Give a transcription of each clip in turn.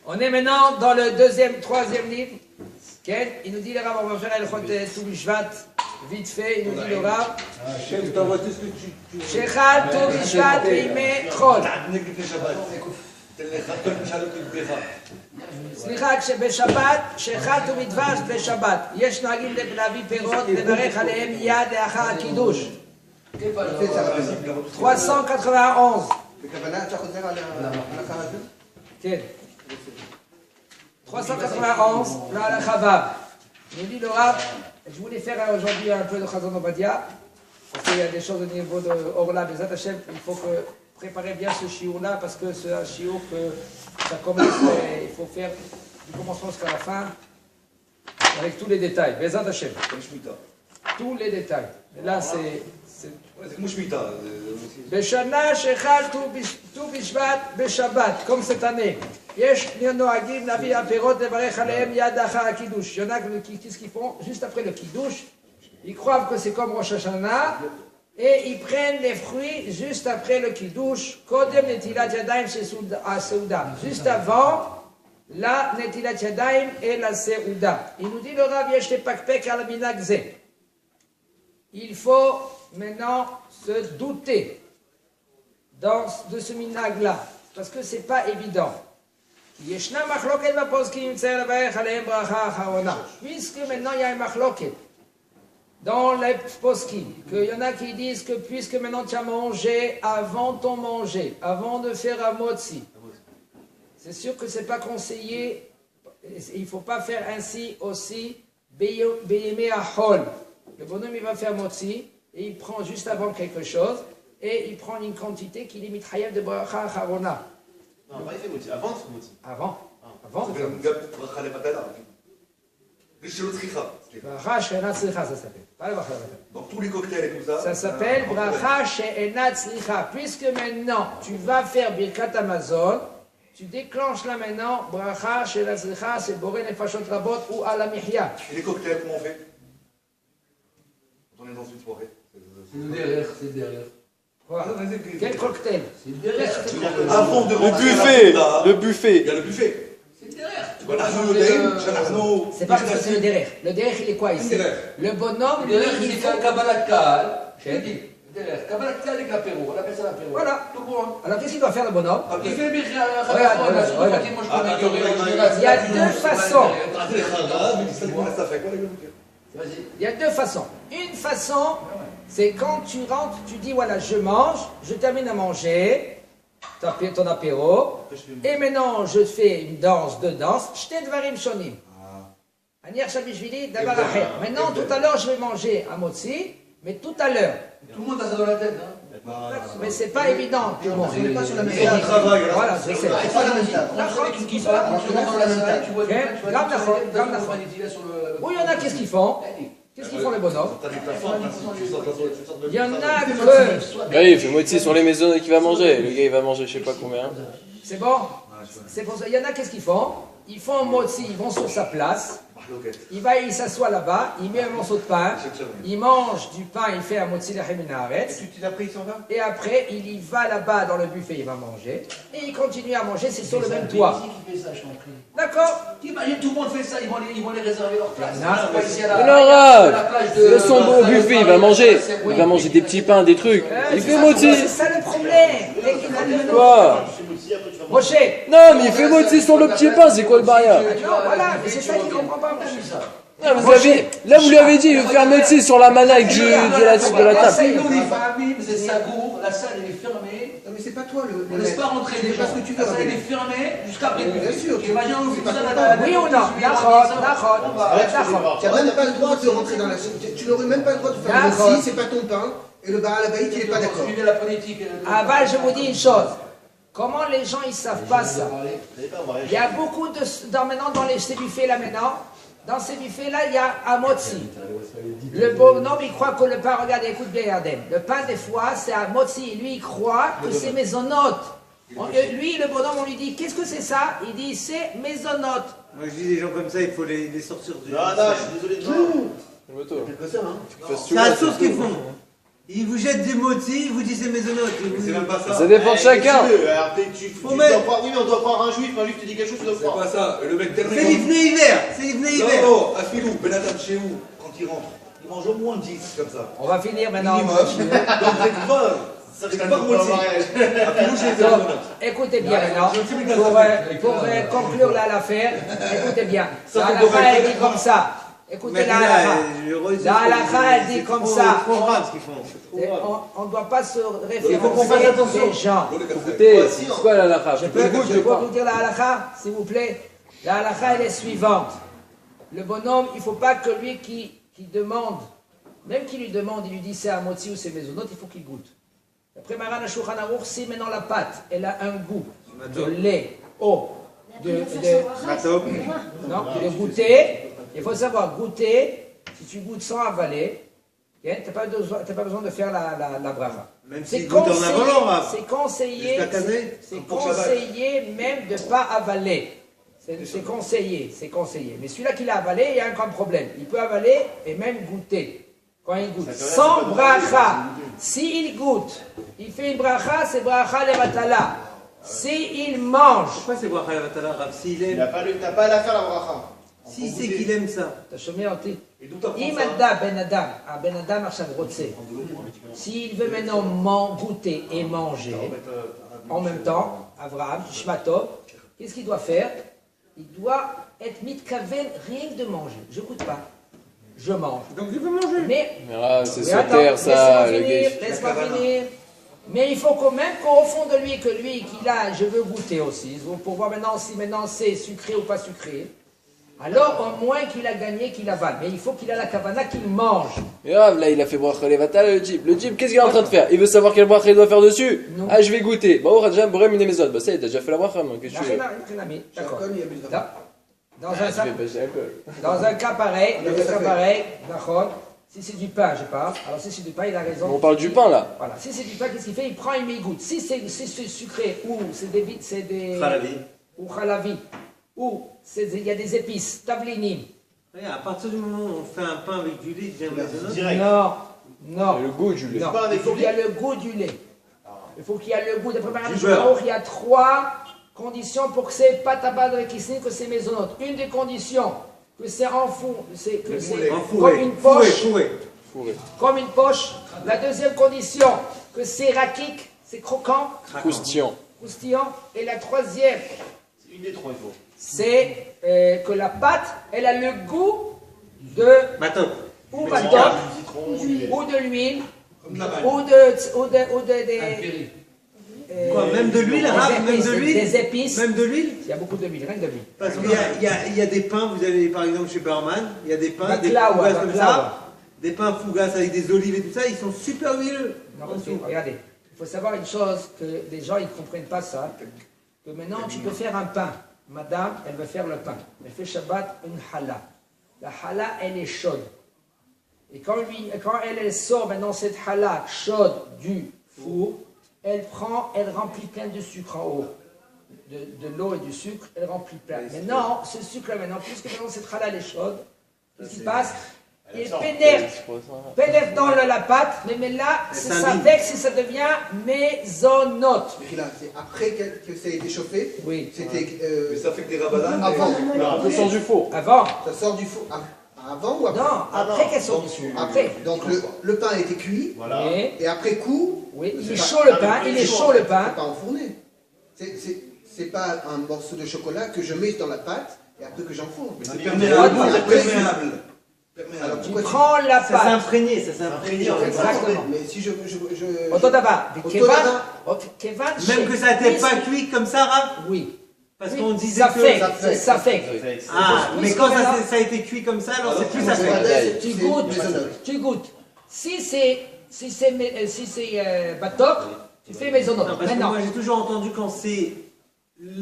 On est maintenant dans le troisième livre. Il nous dit le Rav, on va faire El Chotet tout Bishvat, vite fait, il nous dit le Rav. Shechal tout Bishvat ve'ime chol. סליחה, כשבשבת, שחט ומדבש בשבת, יש נוהגים להביא פירות, לברך עליהם יד לאחר הקידוש. 391. בכוונה אתה חוזר על ההלכה הזו? כן. 391, להלכה ו'. nous dit le Rav, je voulais faire aujourd'hui un peu de Chazon Obadia, parce qu'il y a des choses au niveau de Orla, Bezat Hashem, il faut préparer bien ce shiur-là, parce que c'est un shiur que ça commence, il faut faire du commencement jusqu'à la fin, avec tous les détails. Bezat Hashem. Tous les détails. Et là, c'est כמו שמיטה. בשנה שחל ט"ו בשבט בשבת, comme cette année. יש נוהגים להביא הפירות לברך עליהם יד לאחר הקידוש. Il y en a qu'est-ce qu'ils font juste après le kiddush, ils croient que c'est comme Rosh Hashanah et ils prennent les fruits juste après le kiddush, קודם נטילת ידיים של הסעודה, juste avant la נטילת ידיים et la סעודה. Il nous dit le Rav, יש לפקפק על המנהג זה. Il faut maintenant se douter de ce minhag-là, parce que ce n'est pas évident. Puisque maintenant il y a un machloket dans les poskim, qu'il y en a qui disent que puisque maintenant tu as mangé avant ton manger, avant de faire un motzi, c'est sûr que ce n'est pas conseillé, il ne faut pas faire ainsi aussi, beyemé achol. Le bonhomme il va faire motzi, et il prend juste avant quelque chose, et il prend une quantité qui limite Hayev de Bracha Acharona. Non, pas il fait moti, avant ce moti. Avant. Avant. Ça s'appelle Bracha Levatala. Le Shelo Tzricha. Bracha She'enat Tzricha, ça s'appelle. Pas le Bracha Levatala. Donc tous les cocktails et tout ça. Ça s'appelle Bracha She'enat Tzricha. Puisque maintenant tu vas faire Birkat Amazon, tu déclenches là maintenant Bracha She'enat Tzricha, c'est Boré Nefashot Rabot ou Ala Mihya. Et les cocktails, comment on fait? On est dans une soirée. C'est derrière. Quoi? Quel cocktail? C'est derrière. Avant de Le rentrer buffet, dans la- le buffet. Il y a le buffet. C'est derrière. C'est pas parce que c'est le derrière. Le derrière, il est quoi ici? Le bonhomme, lui, Derrière, il c'est faut... Kabbalat Kahal. J'ai dit. Derrière. Kabbalat Kahal avec l'apéro. On appelle ça l'apéro. Voilà. Tout bon. Alors qu'est-ce qu'il doit faire le bonhomme? Il fait le Regarde. Il y a deux façons. Vas-y. Il y a deux façons. Une façon, c'est quand tu rentres, tu dis voilà, je mange, je termine à manger, ton apéro, et maintenant je fais une danse, deux danses, shte dvarim shonim. Anir shabishvili davar acher. Maintenant, tout à l'heure, je vais manger un motzi, mais tout à l'heure. Tout le monde a ça dans la tête. Mais c'est pas évident, tout le monde. On n'est pas sur la même Et on table. travaille. Voilà, je sais. C'est pas la même table. Qui se passe, tu rentres dans la salle, tu vois Gam nachon. Ou il y en a, qu'est-ce qu'ils font? Qu'est-ce qu'ils font les bonhommes? Il y en a que... Oui, il fait moitié sur les maisons qui va manger. Le gars, il va manger je sais pas combien. C'est bon? C'est pour ça. Il y en a, qu'est-ce qu'ils font? Ils font un motzi, ils vont sur sa place. Il s'assoit là-bas, il met un morceau de pain, il mange du pain, il fait un motzi lachem min haaretz. Après, ils s'en va. Et après, il y va là-bas dans le buffet, il va manger. Et il continue à manger, c'est sur le même toit. Qui fait ça, je t'en prie. D'accord? T'imagines, tout le monde fait ça, ils vont les réserver leur place. Non. C'est pas ici à Alors, la plage de... de son beau buffet, il va manger des petits pains, des trucs. Il fait moitié. C'est ça le problème. Et qu'il a dit, Quoi? Rocher. Non, mais il fait moitié sur le petit pain, c'est quoi le barrière? Non, voilà, mais c'est ça qu'il ne comprend pas. Là, vous lui avez dit, il veut faire moitié sur la manaille de la table. C'est nous les familles, c'est Sagour, la salle elle est fermée. Non, mais c'est pas toi le. On ne laisse pas rentrer les gens. Parce que tu veux. La salle elle est fermée jusqu'à après. Bien sûr. Imagine, on C'est fait pas ça ton dans temps. Oui ou non? D'accord. Tu n'as même pas le droit de rentrer dans la chambre. Tu n'aurais même pas le droit de faire D'accord. le si c'est pas ton pain. Et le bar à la baït, il n'est pas d'accord. Suivez la phonétique. Aval, je vous dis une chose. Comment les gens, ils savent pas ça? Il y a beaucoup de... maintenant, dans ces buffets là maintenant, dans ces buffets là, il y a un motzi. Le bonhomme, il croit que le pain, regardez, écoute bien, Yarden. Le pain, des fois, c'est un motzi. Lui, il croit que c'est maisonnote. Lui, le bonhomme, on lui dit, qu'est-ce que c'est ça? Il dit, c'est maisonnote. Moi je dis des gens comme ça, il faut les sortir du. Non, je suis désolé. Calme-toi. C'est la sauce qu'ils font. Il vous jette du moti, il vous dit c'est maisonnote. Mais c'est même pas ça. Ça dépend de chacun. Tu dois croire, oui, mais on doit croire un juif te dit quelque chose, tu dois C'est croire. pas ça. Le mec tellement. C'est l'ivné hiver. C'est l'ivné hiver. Non, non, Afilou, Ben Adam chez vous, quand il rentre, il mange au moins 10 comme ça. On va finir maintenant. Minimum. Donc c'est pas. Ça fait pas moitié. Afilou, j'ai Donc, fait écoutez bien maintenant, je sais pas pour conclure là l'affaire, écoutez bien. Ça, La c'est halakha, correct. elle dit comme ça. Écoutez la halakha. La halakha, elle dit comme ça. C'est trop grave ce qu'ils font. On ne doit pas se faut qu'on fasse référencer attention. les gens. Écoutez, c'est quoi la halakha? Je peux vous dire la halakha, s'il vous plaît. La halakha, elle est suivante. Le bonhomme, il ne faut pas que lui qui demande, même qui lui demande, il lui dit c'est à moti ou c'est maisonnote, il faut qu'il goûte. Après Maran Shulchan Aruch, si maintenant la pâte, elle a un goût de lait, eau, de goûter, il faut savoir goûter, si tu goûtes sans avaler, tu n'as pas besoin de faire la bracha. Même s'il goûte en avalant, Rav. C'est conseillé, Jusqu'à caser. c'est conseillé même de ne pas avaler. C'est conseillé, c'est conseillé. Mais celui-là qui l'a avalé, il y a un grand problème. Il peut avaler et même goûter. Quand il goûte, sans bracha, s'il goûte, il fait une bracha, c'est bracha levatala. S'il mange, Pourquoi c'est bracha levatala, Rav? S'il aime. T'as pas à la faire la bracha. Si c'est qu'il aime ça. אתה שומע אותי? Et d'où t'apprends אם ça? הבן אדם עכשיו רוצה, s'il veut maintenant goûter et manger, en même temps, Abraham, Shmato, qu'est-ce qu'il doit faire? Il doit être mitkavel, rien que de manger. Je ne goûte pas, je mange. Donc il veut manger. Mais C'est mais sur attends, terre, ça, le gars. laisse-moi finir. Mais il faut quand même qu'au fond de lui, qu'il a, je veux goûter aussi, pour voir maintenant si maintenant c'est sucré ou pas sucré. Alors au moins qu'il a gagné, qu'il avale. Mais il faut qu'il a la kavana, qu'il mange. Et Rav, là, il a fait bracha levatala, le type. Le type, qu'est-ce qu'il est en train de faire? Il veut savoir quelle bracha il doit faire dessus? Non. Ah, je vais goûter. Bah, on a déjà boré une maison. Bah, ça y est, t'as déjà fait la bracha, moi. Qu'est-ce que tu veux? D'accord. Comme il y a besoin. Dans Ah, un tu fais pas l'alcool. Dans un cas pareil, d'accord, si c'est du pain, je parle, alors si c'est du pain, il a raison. On parle du pain, là. Voilà, si c'est du pain, qu'est-ce qu'il fait? Il prend et il goûte. Si c'est sucré, ou c'est des Khalavi. ou khalavi, ou il y a des épices, tavlinim. Regarde, à partir du moment où on fait un pain avec du lait, il devient maisonnote. Non, Le goût du lait. non, il faut qu'il y ait le goût du lait. Il faut qu'il y ait le goût. D'après Maran Du Shulchan beurre. Aruch, il y a 3 conditions pour que c'est pas tabac de kissin, que c'est maisonnote. Une des conditions, que c'est en four, que c'est comme une poche. Fourré. Comme une poche. La deuxième condition, que c'est rakik, c'est croquant, Croustillant. croustillant. Et la troisième, Une des trois, il faut. c'est que la pâte, elle a le goût de Matin. ou Du batok, citron, du lait. ou de l'huile, Comme la vanille. ou des Quoi, même de l'huile, Rav, même de l'huile? Des épices. Même de l'huile? Il y a beaucoup d'huile, rien que de l'huile. Parce qu'il y a des pains, vous avez par exemple chez Berman, il y a des pains, des Baklawa, fougasses comme baklawa. ça, des pains fougasses avec des olives et tout ça, ils sont super huileux. Non, parce que, regardez, il faut savoir une chose, que les gens ils ne comprennent pas ça, que maintenant tu peux faire un pain. Madame, elle veut faire le pain. Elle fait Shabbat une challah. La challah, elle est chaude. Et quand elle sort maintenant cette challah chaude du four, elle remplit plein de sucre en haut. De l'eau et du sucre, elle remplit plein. Maintenant, ce sucre-là, maintenant, puisque maintenant cette challah elle est chaude, qu'est-ce qui se passe? Il pénètre dans la pâte, mais là, c'est ça fait que ça devient maisonnote. Mais là, c'est après que ça a été chauffé. Oui. C'était Mais ça fait que des rabadans. avant. Ça sort du four. Avant. Ça sort du four. Avant ou après? Non, après qu'elle sort du four. Après. Donc le pain a été cuit. Oui, Et après coup, oui, il est chaud le pain, il est chaud le c'est pain. pas enfourné. C'est pas un morceau de chocolat que je mets dans la pâte et après que j'enfourne. C'est perméable. C'est C'est perméable. Alors Tu pourquoi prends la Ça s'est pâte. imprégné, ça s'est imprégné. en fait. Exactement. Mais si je אותו דבר. כיוון Même que ça n'était pas cuit comme ça, Rav? Oui. Parce Oui, qu'on disait ça que... fait, c'est ça fait. Ah, mais Puisque quand maintenant- ça a été cuit comme ça, alors c'est plus ça c'est fait. Tu goûtes, tu goûtes. Si c'est batok, tu fais maisonnote. Non, parce que Maintenant, moi j'ai toujours entendu quand c'est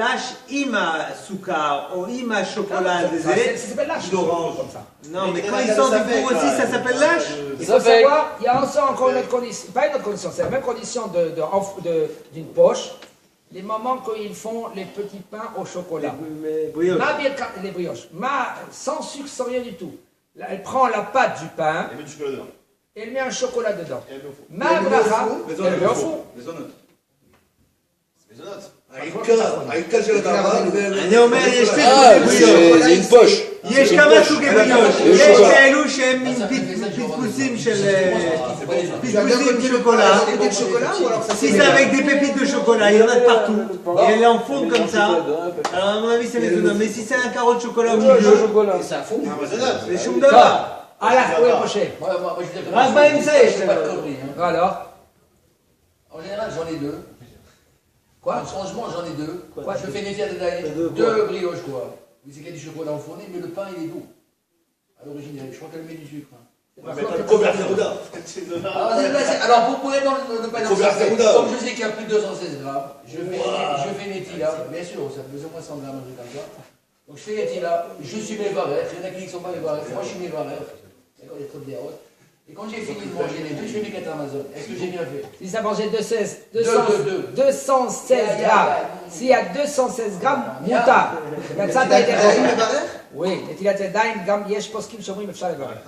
lâche ima soukar ou ima chocolat ça des s'appelle lâche. d'orange. Comme ça. Non, mais quand il sort du four aussi, ça s'appelle lâche. Il Ça faut fait. savoir, il y a encore une autre condition, pas une autre condition, c'est la même condition d'une poche, les moments qu'ils font les petits pains au chocolat. Mais brioche. Les brioches. Sans sucre, sans rien du tout. Là, elle prend la pâte du pain Et mets du chocolat dedans. et elle met un chocolat dedans. Et elle met au four. Ma bracha, Mais elle met au four. העיקר של הדבר, אני אומר, יש שתי Ah, בריאות. c'est une poche. יש כמה סוגי בריאות. יש שוקולד. כאלו שהם עם פספוסים של שוקולד. C'était le chocolat ou alors ça Si c'est avec des pépites de chocolat, il y en a de partout. Et elle est en fond comme ça. Alors à mon avis c'est maisonnable. Mais si c'est un carreau de chocolat au milieu, c'est choum de là. Alors, oui, Moshe. Moi, je dis que Rase Baïm, ça y est, c'est pas de conneries. Hein. Alors, En général, j'en ai deux. Quoi? En changement, j'en ai deux. Je fais nettoyer deux brioches, quoi. Mais c'est qu'il y a du chocolat enfourné, mais le pain, il est doux. À l'origine, je crois qu'elle met du sucre. Hein. Alors, pour pouvoir dans le pain d'artisanat, comme je sais qu'il y a plus de 216 grammes, je fais Netila, bien sûr, ça fait au moins 100 grammes, un truc comme ça. Donc je fais Netila, je suis mes varères, il y en a qui ne sont pas mes varères, moi je suis mes varères. D'accord, il y a trop de déroute. Et quand j'ai fini de manger les deux, je fais mes 4 Amazon. Est-ce que j'ai bien fait? si ça mangeait 216 216 grammes, s'il y a 216 grammes, מותר. יצאת ידי חובה. Oui, נטילת ידיים, גם יש פוסקים שאומרים אפשר לברך.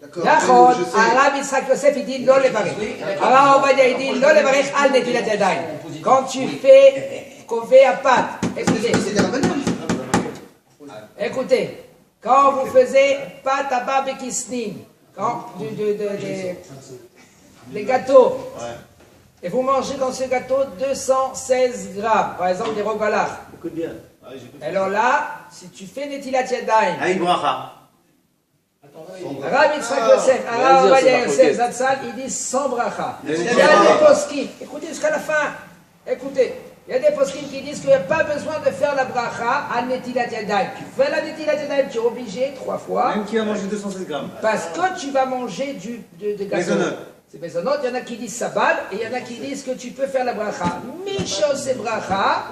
D'accord. נכון, Je sais. הרב יצחק יוסף הגיד לא לברך. הרב עובדיה הגיד לא לברך על נטילת ידיים. Quand tu fais couver à pâte, écoutez, C'est des rabbins. écoutez, quand vous faisiez pâte à barbecue, quand les gâteaux, et vous mangez dans ce gâteau 216 grammes, par exemple des rogalach. Écoute bien. Alors là, si tu fais Netilat Yadayim, Avec bracha. Rav Yitzhak Yosef, Rav Ovadia Yosef, Zatzal, ils disent sans bracha. Il y a des poskim, écoutez jusqu'à la fin, écoutez, il y a des poskim qui disent qu'il n'y a pas besoin de faire la bracha à Netilat Yadayim. Tu fais la Netilat Yadayim, tu es obligé 3 fois, Même qui va manger 216 grammes. parce que tu vas manger de gâteau. Maisonnot. C'est maisonnot, il y en a qui disent sabal, et il y en a qui disent que tu peux faire la bracha. Michos c'est bracha,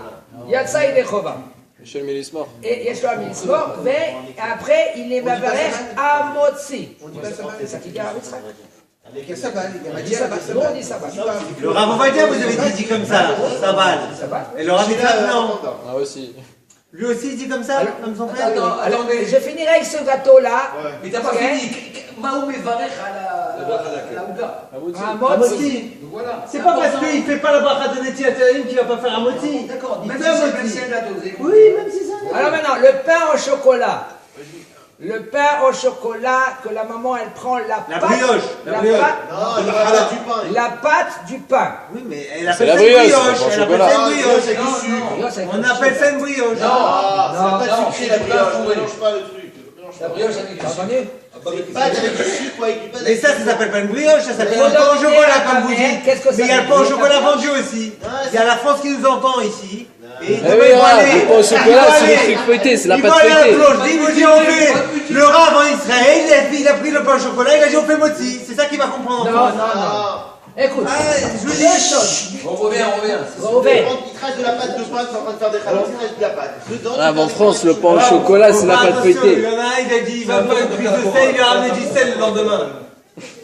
Yatsa et Chova. Michel Mélismore. Et יש לו המצוות, ואחרי il מברך המוציא. C'est ça qu'il dit à Yitzhak. Avec un sabal, il y a On dit sabal. Nous on dit sabal. Le Rav Ovadia, vous avez dit comme ça, Sabal. Et le Rav Yitzhak, non. Ah aussi. Lui aussi, il dit comme ça, comme son frère. Alors, je finirai avec ce gâteau-là. Mais t'as pas fini. Mao Mevarech à la Ouga. המוציא. Donc voilà. C'est pas parce qu'il fait pas la bracha de Netilat Yadayim qu'il va pas faire un moti. D'accord, Il même fait un si moti. c'est un gâteau, vous avez compris. Oui, même si ça. Alors maintenant, le pain au chocolat. Le pain au chocolat que la maman elle prend la pâte. brioche, la La brioche. pâte, la pâte du pain. Oui, mais elle C'est appelle la ça une brioche, brioche. c'est pas Elle au appelle ça chocolat. une brioche. Brioche avec On le appelle ça une brioche. Ah, c'est pas sucré la brioche, fourré. mélange pas le truc. La brioche avec du T'as sucre. entendu? Pâte avec du sucre ou avec du pain. Mais ça s'appelle pas une brioche, ça s'appelle Faut un pain au demander chocolat, à ta comme vous mère, dites. qu'est-ce que ça Mais il y a le veut pain au dire, chocolat ta vendu aussi. Il y a la France qui nous entend ici. Et demain, Eh oui, ils vont aller. le pain au chocolat, ils vont c'est le aller. truc feuilleté, c'est la Ils pâte vont aller à la feuilletée. plonge. Ils vous disent, on fait le Rav en Israël, il a pris le pain au chocolat, il a dit, on fait moti. C'est ça qu'il va comprendre en Non, France. non, non. Écoute, Ah, je vous dis. deux choses. On revient. Robert, Il trace de la pâte de pain, c'est en train de faire des rallonges, il trace de la pâte. Dedans, Ah, tu en fais France, des le pain au Voilà, chocolat, c'est la faut pâte faire attention, feuilletée. Il y en a un, il a dit, il va faire une prise de sel, il lui a ramené du sel le lendemain.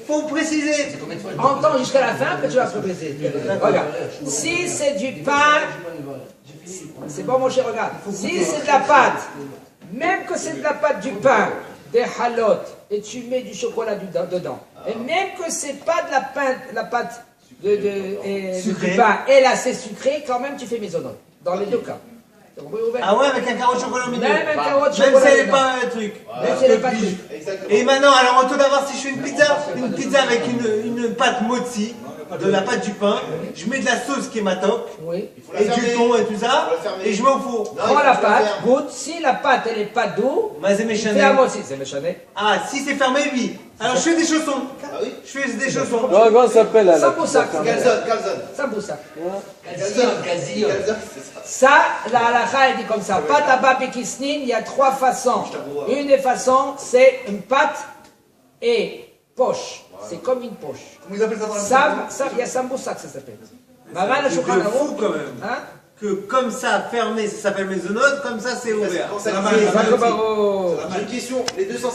Faut préciser. entends jusqu'à la fin que tu vas progresser. Regarde, si c'est du pain, c'est bon mon cher, regarde. Si c'est de la pâte, même que c'est de la pâte du pain, des halotes, et tu mets du chocolat dedans, et même que c'est pas de la pâte du pain, elle assez sucrée, quand même tu fais maisonnot. Dans les deux cas. T'as compris, Robert? Ah ouais, avec un carreau de chocolat au milieu. Même un carreau de Même si chocolat elle n'est dedans. pas un truc. Même si elle n'est pas cuite. Exactement. Et maintenant, alors tout d'abord, si je fais une pizza avec une pâte mozzi, de la pâte du pain, je mets de la sauce qui est matok, Oui. la et du fermer. thon et tout ça, Faut la fermer. et je mets au four. Non, Prends il la faut pâte, faire. goûte. Si la pâte elle n'est pas douce, Mais c'est tu méchané. fais à moitié. C'est méchané. Ah, si c'est fermé, oui. Alors je fais des chaussons. Ah oui. Je fais des chaussons. Comment ça s'appelle là? Samboussak. Calzone. Samboussak. Casillon. Calzone, c'est ça. Ça, la halakha, elle dit comme ça. Pâte à babikisnin, il y a 3 façons. Une des façons, c'est une pâte et poche. C'est comme une poche. Comment ils appellent ça dans la Il y a samboussak, ça s'appelle. Maman, le C'est chocolat fou quand même. Hein? Que comme ça, fermé, ça s'appelle maisonnot, comme ça, c'est ouvert. Quand ça C'est pas comme au- J'ai une question. Les 200